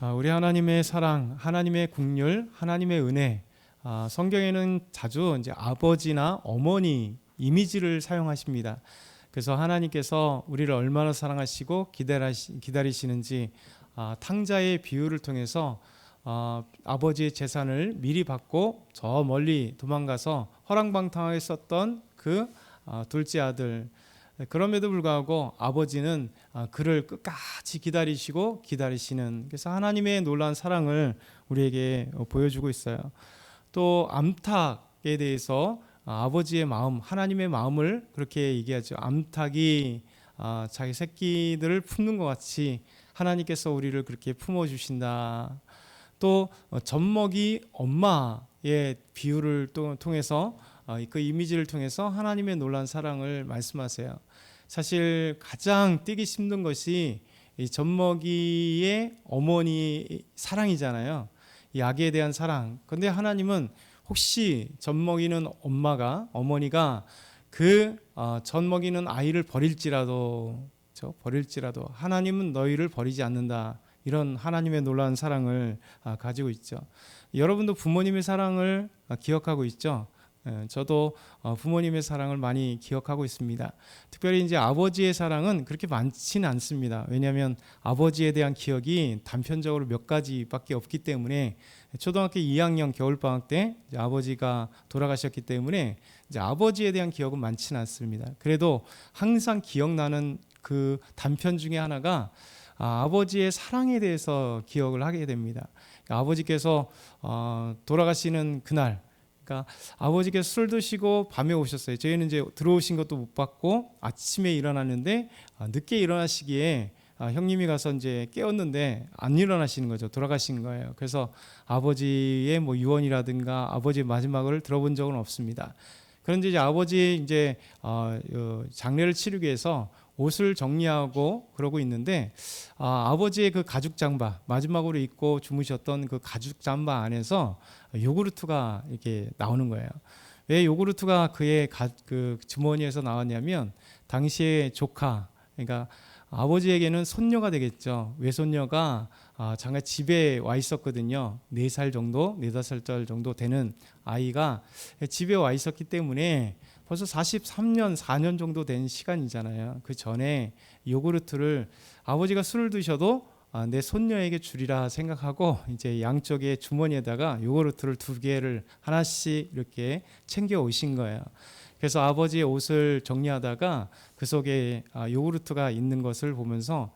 우리 하나님의 사랑, 하나님의 긍휼, 하나님의 은혜. 성경에는 자주 이제 아버지나 어머니 이미지를 사용하십니다. 그래서 하나님께서 우리를 얼마나 사랑하시고 기다리시는지 탕자의 비유를 통해서 아버지의 재산을 미리 받고 저 멀리 도망가서 허랑방탕하게 썼던 그 둘째 아들. 그럼에도 불구하고 아버지는 그를 끝까지 기다리시는, 그래서 하나님의 놀라운 사랑을 우리에게 보여주고 있어요. 또 암탉에 대해서 아버지의 마음, 하나님의 마음을 그렇게 얘기하죠. 암탉이 자기 새끼들을 품는 것 같이 하나님께서 우리를 그렇게 품어주신다. 또 젖먹이 엄마의 비유를 통해서 그 이미지를 통해서 하나님의 놀라운 사랑을 말씀하세요. 사실 가장 떼기 힘든 것이 이 젖먹이의 어머니 사랑이잖아요. 이 아기에 대한 사랑. 그런데 하나님은 혹시 젖먹이는 어머니가 그 젖먹이는 아이를 버릴지라도 하나님은 너희를 버리지 않는다. 이런 하나님의 놀라운 사랑을 가지고 있죠. 여러분도 부모님의 사랑을 기억하고 있죠. 저도 부모님의 사랑을 많이 기억하고 있습니다. 특별히 이제 아버지의 사랑은 그렇게 많지는 않습니다. 왜냐하면 아버지에 대한 기억이 단편적으로 몇 가지밖에 없기 때문에, 초등학교 2학년 겨울방학 때 이제 아버지가 돌아가셨기 때문에 이제 아버지에 대한 기억은 많지는 않습니다. 그래도 항상 기억나는 그 단편 중에 하나가 아버지의 사랑에 대해서 기억을 하게 됩니다. 아버지께서 돌아가시는 그날, 그러니까 아버지께서 술 드시고 밤에 오셨어요. 저희는 이제 들어오신 것도 못 봤고 아침에 일어났는데 늦게 일어나시기에 형님이 가서 이제 깨웠는데 안 일어나시는 거죠. 돌아가신 거예요. 그래서 아버지의 뭐 유언이라든가 아버지의 마지막을 들어본 적은 없습니다. 그런데 이제 아버지 이제 장례를 치르기 위해서 옷을 정리하고 그러고 있는데 아버지의 그 가죽 잠바, 마지막으로 입고 주무셨던 그 가죽 잠바 안에서 요구르트가 이렇게 나오는 거예요. 왜 요구르트가 그의 그 주머니에서 나왔냐면, 당시에 조카, 그러니까 아버지에게는 손녀가 되겠죠. 외손녀가 잠깐 집에 와 있었거든요. 4살 정도, 4-5살 정도 되는 아이가 집에 와 있었기 때문에 벌써 43년, 4년 정도 된 시간이잖아요. 그 전에 요구르트를 아버지가 술을 드셔도 내 손녀에게 주리라 생각하고 이제 양쪽에 주머니에다가 요구르트를 2개를 하나씩 이렇게 챙겨 오신 거예요. 그래서 아버지의 옷을 정리하다가 그 속에 요구르트가 있는 것을 보면서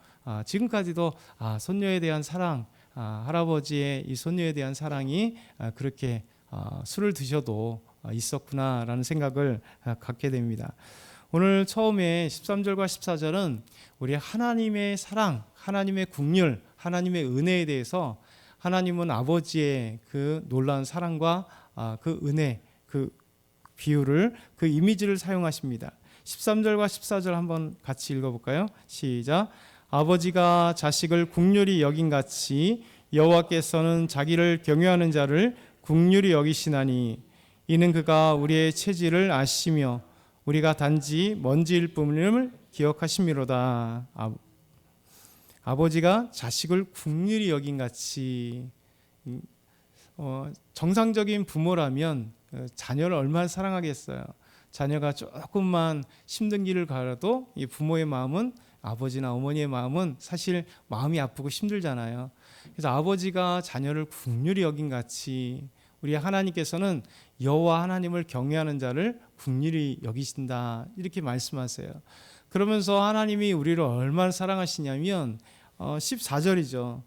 지금까지도 손녀에 대한 사랑, 할아버지의 이 손녀에 대한 사랑이 그렇게 술을 드셔도 있었구나라는 생각을 갖게 됩니다. 오늘 처음에 13절과 14절은 우리 하나님의 사랑, 하나님의 긍휼, 하나님의 은혜에 대해서, 하나님은 아버지의 그 놀라운 사랑과 그 은혜, 그 비유를, 그 이미지를 사용하십니다. 13절과 14절 한번 같이 읽어볼까요? 시작. 아버지가 자식을 긍휼히 여긴같이 여호와께서는 자기를 경외하는 자를 긍휼히 여기시나니 이는 그가 우리의 체질을 아시며 우리가 단지 먼지일 뿐임을 기억하심이로다. 아버지가 자식을 긍휼히 여긴같이, 정상적인 부모라면 자녀를 얼마나 사랑하겠어요. 자녀가 조금만 힘든 길을 가도 이 부모의 마음은, 아버지나 어머니의 마음은 사실 마음이 아프고 힘들잖아요. 그래서 아버지가 자녀를 긍휼히 여긴같이 우리 하나님께서는 여호와 하나님을 경외하는 자를 긍휼히 여기신다, 이렇게 말씀하세요. 그러면서 하나님이 우리를 얼마나 사랑하시냐면 14절이죠.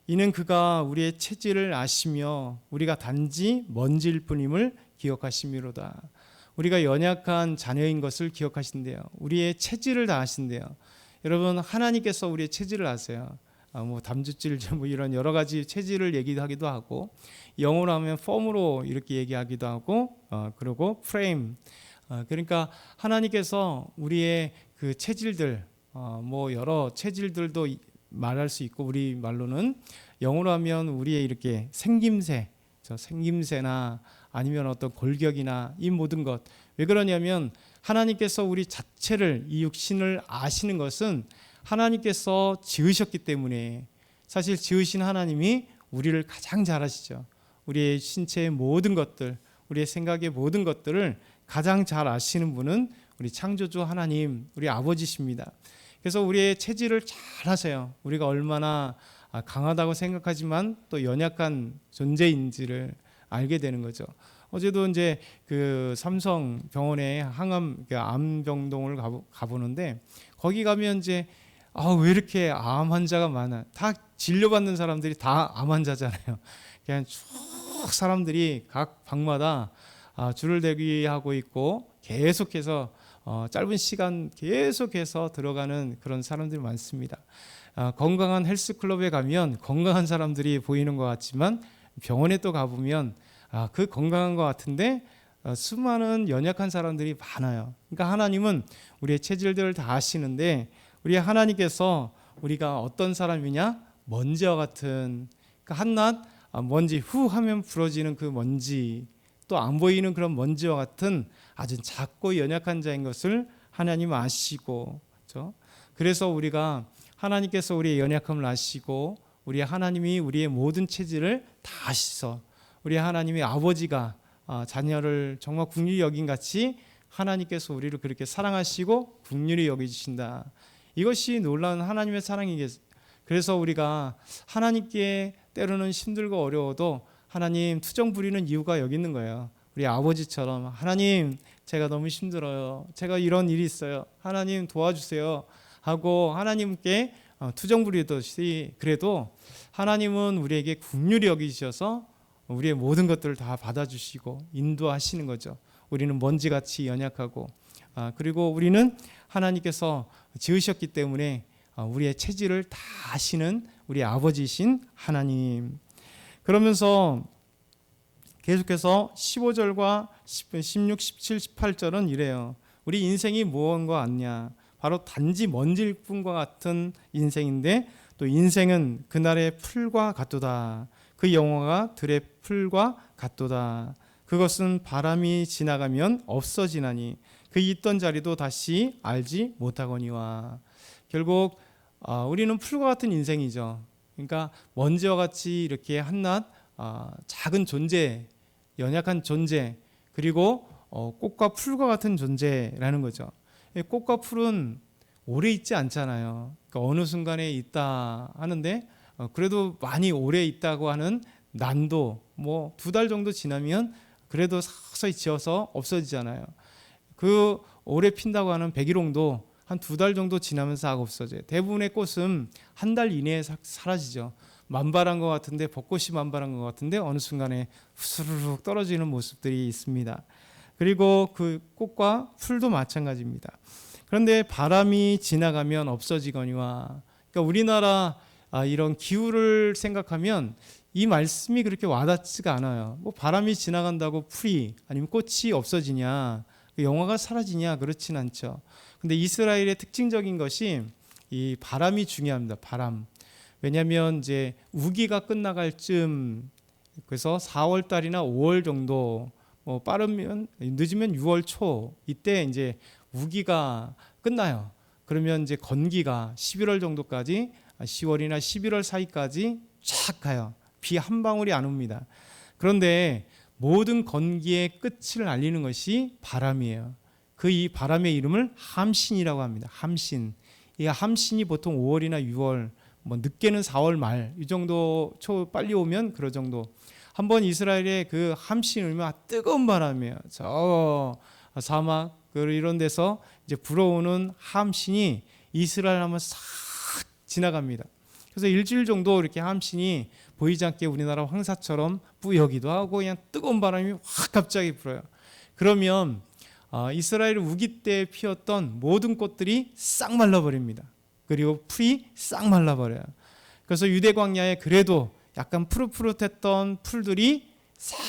이는 그가 우리의 체질을 아시며 우리가 단지 먼지일 뿐임을 기억하심이로다. 우리가 연약한 자녀인 것을 기억하신대요. 우리의 체질을 다 아신대요. 여러분, 하나님께서 우리의 체질을 아세요. 담즙질, 이런 여러 가지 체질을 얘기하기도 하고, 영어로 하면 폼으로 이렇게 얘기하기도 하고, 그리고 프레임. 그러니까 하나님께서 우리의 그 체질들, 여러 체질들도 말할 수 있고, 우리 말로는 영어로 하면 우리의 이렇게 생김새나 아니면 어떤 골격이나 이 모든 것. 왜 그러냐면 하나님께서 우리 자체를, 이 육신을 아시는 것은 하나님께서 지으셨기 때문에, 사실 지으신 하나님이 우리를 가장 잘 아시죠. 우리의 신체의 모든 것들, 우리의 생각의 모든 것들을 가장 잘 아시는 분은 우리 창조주 하나님, 우리 아버지십니다. 그래서 우리의 체질을 잘 아세요. 우리가 얼마나 강하다고 생각하지만 또 연약한 존재인지를 알게 되는 거죠. 어제도 이제 그 삼성 병원에 항암 암병동을 가보는데 거기 가면 이제 왜 이렇게 암 환자가 많아? 다 진료받는 사람들이 다 암 환자잖아요. 그냥 쭉 사람들이 각 방마다 줄을 대기하고 있고 계속해서 짧은 시간 계속해서 들어가는 그런 사람들이 많습니다. 건강한 헬스클럽에 가면 건강한 사람들이 보이는 것 같지만 병원에 또 가보면 그 건강한 것 같은데 수많은 연약한 사람들이 많아요. 그러니까 하나님은 우리의 체질들을 다 아시는데 우리 하나님께서 우리가 어떤 사람이냐? 먼지와 같은, 그러니까 한낱 먼지 후 하면 부러지는 그 먼지, 또 안 보이는 그런 먼지와 같은 아주 작고 연약한 자인 것을 하나님 아시고, 그렇죠? 그래서 우리가 하나님께서 우리의 연약함을 아시고 우리 하나님이 우리의 모든 체질을 다 아시서 우리 하나님의 아버지가 자녀를 정말 긍휼히 여긴 같이 하나님께서 우리를 그렇게 사랑하시고 긍휼히 여기신다. 이것이 놀라운 하나님의 사랑이겠. 그래서 우리가 하나님께 때로는 힘들고 어려워도 하나님 투정 부리는 이유가 여기 있는 거예요. 우리 아버지처럼 하나님 제가 너무 힘들어요. 제가 이런 일이 있어요. 하나님 도와주세요 하고 하나님께 투정 부리듯이 그래도 하나님은 우리에게 긍휼히 여기셔서 우리의 모든 것들을 다 받아주시고 인도하시는 거죠. 우리는 먼지같이 연약하고 그리고 우리는 하나님께서 지으셨기 때문에 우리의 체질을 다 아시는 우리 아버지이신 하나님. 그러면서 계속해서 15절과 16, 17, 18절은 이래요. 우리 인생이 무언가 같냐? 바로 단지 먼지일 뿐과 같은 인생인데 또 인생은 그날의 풀과 같도다. 그 영화가 들의 풀과 같도다. 그것은 바람이 지나가면 없어지나니 그 있던 자리도 다시 알지 못하거니와. 결국 우리는 풀과 같은 인생이죠. 그러니까 먼지와 같이 이렇게 한낱 작은 존재, 연약한 존재, 그리고 꽃과 풀과 같은 존재라는 거죠. 꽃과 풀은 오래 있지 않잖아요. 그러니까 어느 순간에 있다 하는데 그래도 많이 오래 있다고 하는 난도 뭐 2달 정도 지나면 그래도 서서히 지어서 없어지잖아요. 그 오래 핀다고 하는 백일홍도 한 2달 정도 지나면 싹 없어져요. 대부분의 꽃은 1달 이내에 사라지죠. 만발한 것 같은데 벚꽃이 만발한 것 같은데 어느 순간에 후스르륵 떨어지는 모습들이 있습니다. 그리고 그 꽃과 풀도 마찬가지입니다. 그런데 바람이 지나가면 없어지거니와. 그러니까 우리나라 이런 기후를 생각하면 이 말씀이 그렇게 와닿지가 않아요. 뭐 바람이 지나간다고 풀이 아니면 꽃이 없어지냐, 영화가 사라지냐, 그렇진 않죠. 근데 이스라엘의 특징적인 것이 이 바람이 중요합니다. 바람. 왜냐하면 이제 우기가 끝나갈 쯤, 그래서 4월 달이나 5월 정도, 뭐 빠르면 늦으면 6월 초 이때 이제 우기가 끝나요. 그러면 이제 건기가 11월 정도까지, 10월이나 11월 사이까지 쫙 가요. 비 한 방울이 안 옵니다. 그런데 모든 건기의 끝을 알리는 것이 바람이에요. 그 이 바람의 이름을 함신이라고 합니다. 함신. 이 함신이 보통 5월이나 6월, 뭐 늦게는 4월 말 이 정도 초 빨리 오면 그런 정도. 한번 이스라엘의 그 함신 울면 뜨거운 바람이에요. 저 사막 이런 데서 이제 불어오는 함신이 이스라엘 하면 싹 지나갑니다. 그래서 일주일 정도 이렇게 함신이 보이지 않게 우리나라 황사처럼 뿌여기도 하고 그냥 뜨거운 바람이 확 갑자기 불어요. 그러면 이스라엘 우기 때 피었던 모든 꽃들이 싹 말라버립니다. 그리고 풀이 싹 말라버려요. 그래서 유대 광야에 그래도 약간 푸릇푸릇했던 풀들이 싹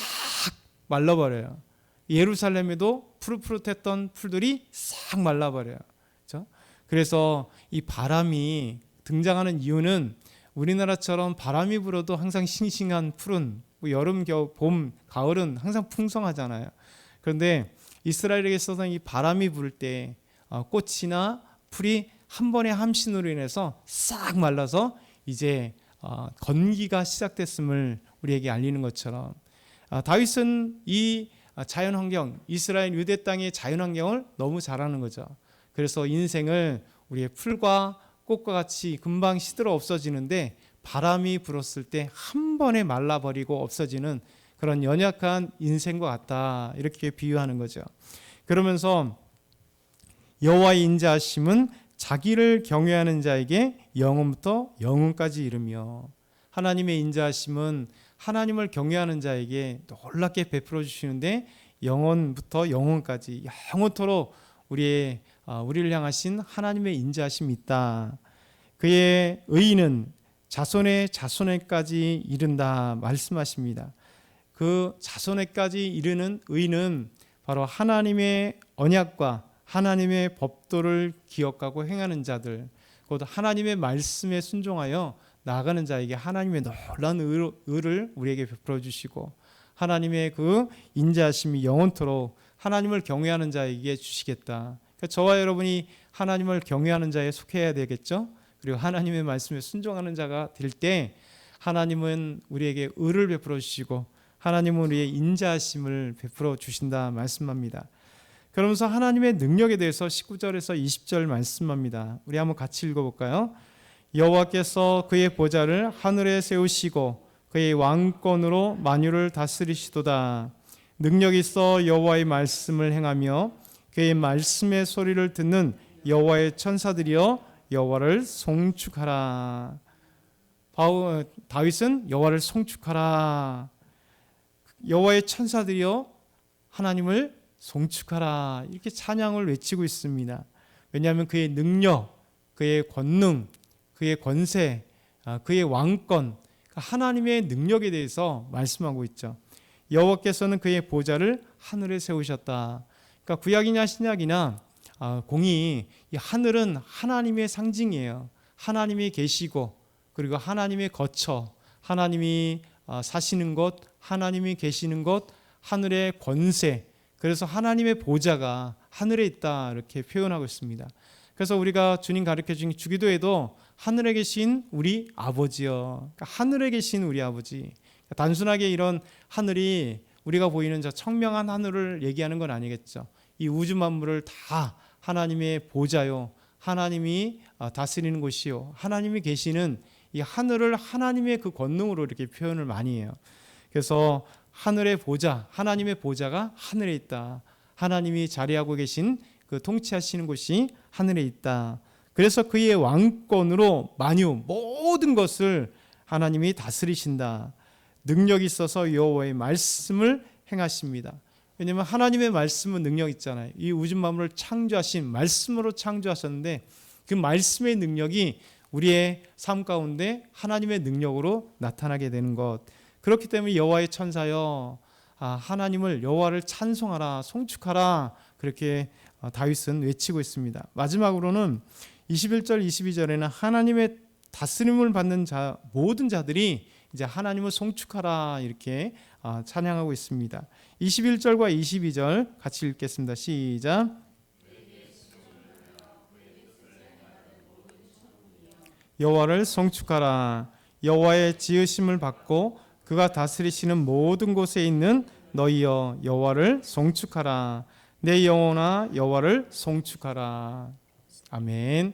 말라버려요. 예루살렘에도 푸릇푸릇했던 풀들이 싹 말라버려요. 그렇죠? 그래서 이 바람이 등장하는 이유는 우리나라처럼 바람이 불어도 항상 싱싱한 풀은 뭐 여름, 겨울, 봄, 가을은 항상 풍성하잖아요. 그런데 이스라엘에게 있어서는 이 바람이 불 때 꽃이나 풀이 한 번의 함신으로 인해서 싹 말라서 이제 건기가 시작됐음을 우리에게 알리는 것처럼 다윗은 이 자연환경, 이스라엘 유대 땅의 자연환경을 너무 잘 아는 거죠. 그래서 인생을 우리의 풀과 꽃과 같이 금방 시들어 없어지는데 바람이 불었을 때 한 번에 말라버리고 없어지는 그런 연약한 인생과 같다, 이렇게 비유하는 거죠. 그러면서 여호와의 인자하심은 자기를 경외하는 자에게 영원부터 영원까지 이르며, 하나님의 인자하심은 하나님을 경외하는 자에게 놀랍게 베풀어 주시는데 영원부터 영원까지 영원토록 우리를 향하신 하나님의 인자하심이 있다. 그의 의는 자손의 자손에까지 이른다 말씀하십니다. 그 자손에까지 이르는 의는 바로 하나님의 언약과 하나님의 법도를 기억하고 행하는 자들, 곧 하나님의 말씀에 순종하여 나아가는 자에게 하나님의 놀라운 의를 우리에게 베풀어 주시고, 하나님의 그 인자하심이 영원토록 하나님을 경외하는 자에게 주시겠다. 그러니까 저와 여러분이 하나님을 경외하는 자에 속해야 되겠죠. 그리고 하나님의 말씀에 순종하는 자가 될 때 하나님은 우리에게 의를 베풀어 주시고 하나님은 우리의 인자하심을 베풀어 주신다 말씀합니다. 그러면서 하나님의 능력에 대해서 19절에서 20절 말씀합니다. 우리 한번 같이 읽어볼까요? 여호와께서 그의 보좌를 하늘에 세우시고 그의 왕권으로 만유를 다스리시도다. 능력 있어 여호와의 말씀을 행하며 그의 말씀의 소리를 듣는 여호와의 천사들이여 여호와를 송축하라. 다윗은 여호와를 송축하라. 여호와의 천사들이여 하나님을 송축하라, 이렇게 찬양을 외치고 있습니다. 왜냐하면 그의 능력, 그의 권능, 그의 권세, 그의 왕권, 하나님의 능력에 대해서 말씀하고 있죠. 여호와께서는 그의 보좌를 하늘에 세우셨다. 그러니까 구약이나 신약이나 공이, 이 하늘은 하나님의 상징이에요. 하나님이 계시고 그리고 하나님의 거처, 하나님이 사시는 곳, 하나님이 계시는 곳, 하늘의 권세, 그래서 하나님의 보좌가 하늘에 있다, 이렇게 표현하고 있습니다. 그래서 우리가 주님 가르쳐 주신 주기도에도 하늘에 계신 우리 아버지요, 그러니까 하늘에 계신 우리 아버지, 단순하게 이런 하늘이 우리가 보이는 저 청명한 하늘을 얘기하는 건 아니겠죠. 이 우주 만물을 다 하나님의 보좌요, 하나님이 다스리는 곳이요, 하나님이 계시는 이 하늘을 하나님의 그 권능으로 이렇게 표현을 많이 해요. 그래서 하늘의 보좌, 하나님의 보좌가 하늘에 있다. 하나님이 자리하고 계신 그 통치하시는 곳이 하늘에 있다. 그래서 그의 왕권으로 만유, 모든 것을 하나님이 다스리신다. 능력이 있어서 여호와의 말씀을 행하십니다. 왜냐하면 하나님의 말씀은 능력 있잖아요. 이 우주 만물을 창조하신 말씀으로 창조하셨는데 그 말씀의 능력이 우리의 삶 가운데 하나님의 능력으로 나타나게 되는 것. 그렇기 때문에 여호와의 천사여, 하나님을, 여호와를 찬송하라, 송축하라, 그렇게 다윗은 외치고 있습니다. 마지막으로는 21절 22절에는 하나님의 다스림을 받는 모든 자들이 이제 하나님을 송축하라, 이렇게 찬양하고 있습니다. 21절과 22절 같이 읽겠습니다. 시작. 여호와를 송축하라. 여호와의 지으심을 받고 그가 다스리시는 모든 곳에 있는 너희여 여호와를 송축하라. 내 영혼아 여호와를 송축하라. 아멘.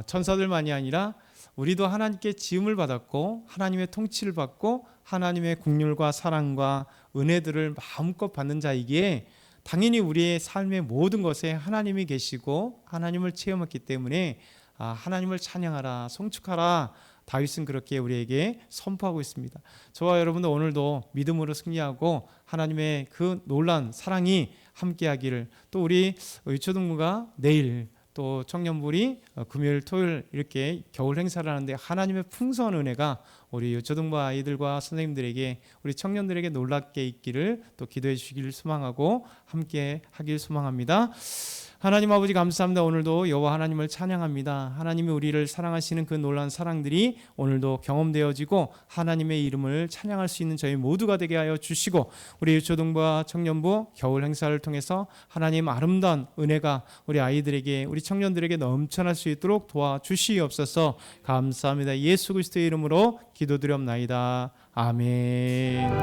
천사들만이 아니라 우리도 하나님께 지음을 받았고 하나님의 통치를 받고 하나님의 긍휼과 사랑과 은혜들을 마음껏 받는 자이기에 당연히 우리의 삶의 모든 것에 하나님이 계시고 하나님을 체험했기 때문에 하나님을 찬양하라, 송축하라, 다윗은 그렇게 우리에게 선포하고 있습니다. 저와 여러분도 오늘도 믿음으로 승리하고 하나님의 그 놀라운 사랑이 함께하기를, 또 우리 유초등부가 내일, 또 청년부리 금요일 토요일 이렇게 겨울 행사를 하는데 하나님의 풍성한 은혜가 우리 유초등부 아이들과 선생님들에게, 우리 청년들에게 놀랍게 있기를 또 기도해 주시기를 소망하고 함께 하길 소망합니다. 하나님 아버지 감사합니다. 오늘도 여호와 하나님을 찬양합니다. 하나님이 우리를 사랑하시는 그 놀라운 사랑들이 오늘도 경험되어지고 하나님의 이름을 찬양할 수 있는 저희 모두가 되게 하여 주시고, 우리 유초등부와 청년부 겨울 행사를 통해서 하나님 아름다운 은혜가 우리 아이들에게, 우리 청년들에게 넘쳐날 수 있도록 도와주시옵소서. 감사합니다. 예수 그리스도의 이름으로 기도드렸나이다. 아멘.